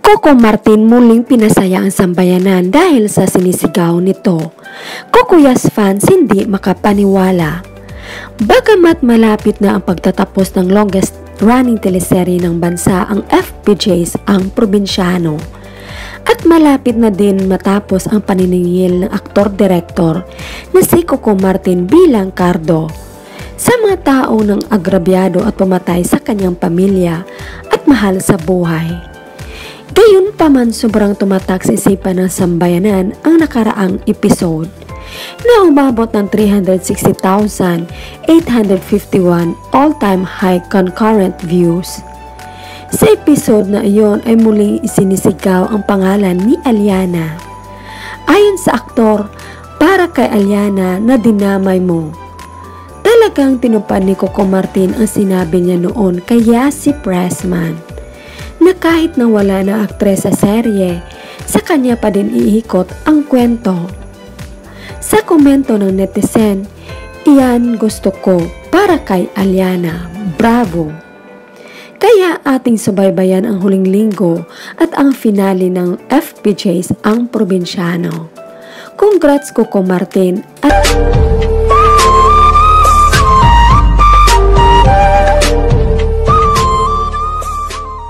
Coco Martin muling pinasaya ang sambayanan dahil sa sinisigaw nito. Kokuyas fans hindi makapaniwala. Bagamat malapit na ang pagtatapos ng longest running teleserye ng bansa ang FPJs ang Probinsyano, at malapit na din matapos ang paniningil ng aktor-direktor na si Coco Martin bilang Cardo sa mga tao ng agrabyado at pumatay sa kanyang pamilya at mahal sa buhay. Gayunpaman, sobrang tumatak sa isipan ng sambayanan ang nakaraang episode na umabot ng 360,851 all-time high concurrent views. Sa episode na iyon ay muling isinisigaw ang pangalan ni Aliana. Ayon sa aktor, para kay Aliana na dinamay mo. Talagang tinupad ni Coco Martin ang sinabi niya noon kay Yassi Pressman na kahit na wala na aktres sa serye, sa kanya pa din iikot ang kwento. Sa komento ng netizen, iyan gusto ko para kay Aliana, bravo! Kaya ating subaybayan ang huling linggo at ang finale ng FPJs ang Probinsyano. Congrats Coco Martin at